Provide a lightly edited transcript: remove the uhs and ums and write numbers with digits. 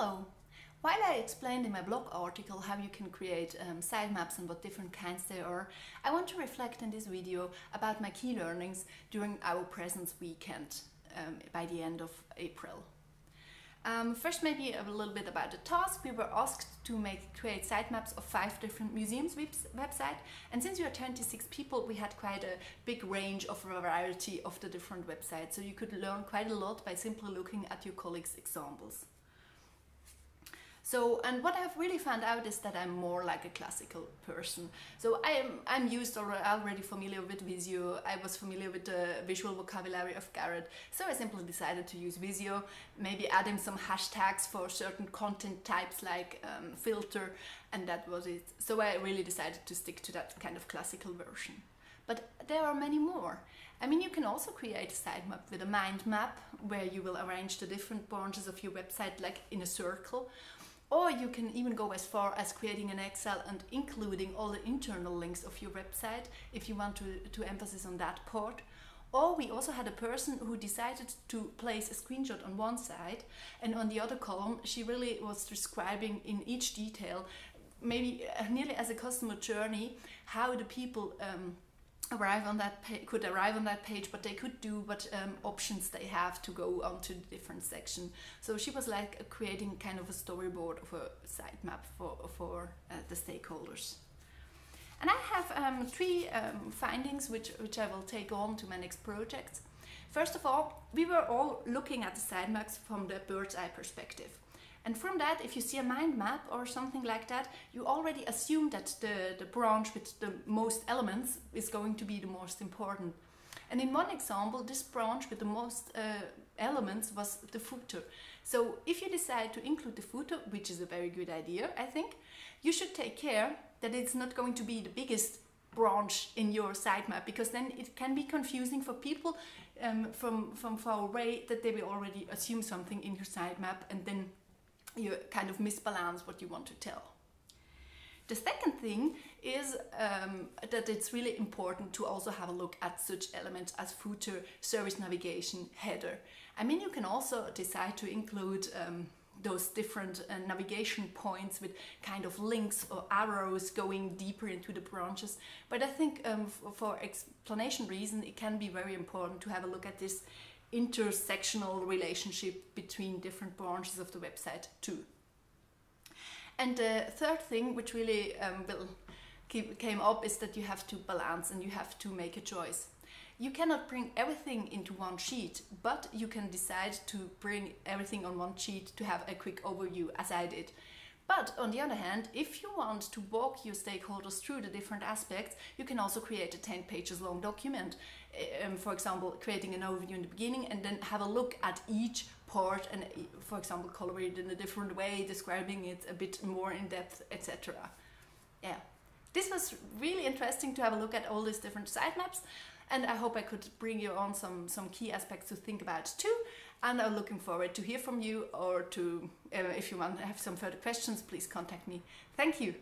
Hello! While I explained in my blog article how you can create sitemaps and what different kinds there are, I want to reflect in this video about my key learnings during our presence weekend by the end of April. First, maybe a little bit about the task. We were asked to create sitemaps of 5 different museums websites, and since we are 26 people, we had quite a big range of variety of the different websites, so you could learn quite a lot by simply looking at your colleagues' examples. So, and what I've really found out is that I'm more like a classical person. So I'm already familiar with Visio. I was familiar with the visual vocabulary of Garrett. So I simply decided to use Visio, maybe add in some hashtags for certain content types like filter, and that was it. So I really decided to stick to that kind of classical version. But there are many more. I mean, you can also create a sitemap with a mind map where you will arrange the different branches of your website like in a circle. Or you can even go as far as creating an Excel and including all the internal links of your website if you want to emphasize on that part. Or we also had a person who decided to place a screenshot on one side, and on the other column she really was describing in each detail, maybe nearly as a customer journey, how the people could arrive on that page, what they could do, what options they have to go onto the different sections. So she was like creating kind of a storyboard of a sitemap for the stakeholders. And I have 3 findings which I will take on to my next projects. First of all, we were all looking at the sitemaps from the bird's eye perspective. And from that, if you see a mind map or something like that, you already assume that the branch with the most elements is going to be the most important. And in one example, this branch with the most elements was the footer. So if you decide to include the footer, which is a very good idea, I think, you should take care that it's not going to be the biggest branch in your sitemap, because then it can be confusing for people from far away, that they will already assume something in your sitemap, and then you kind of misbalance what you want to tell. The second thing is that it's really important to also have a look at such elements as footer, service navigation, header. I mean, you can also decide to include those different navigation points with kind of links or arrows going deeper into the branches. But I think for explanation reason, it can be very important to have a look at this intersectional relationship between different branches of the website too. And the third thing which really came up is that you have to balance and you have to make a choice. You cannot bring everything into one sheet, but you can decide to bring everything on one sheet to have a quick overview, as I did. But on the other hand, if you want to walk your stakeholders through the different aspects, you can also create a 10 pages long document. For example, creating an overview in the beginning and then have a look at each part and, for example, color it in a different way, describing it a bit more in depth, etc. Yeah, this was really interesting to have a look at all these different sitemaps, and I hope I could bring you on some key aspects to think about too. And I'm looking forward to hear from you, or to, if you want to have some further questions, please contact me. Thank you.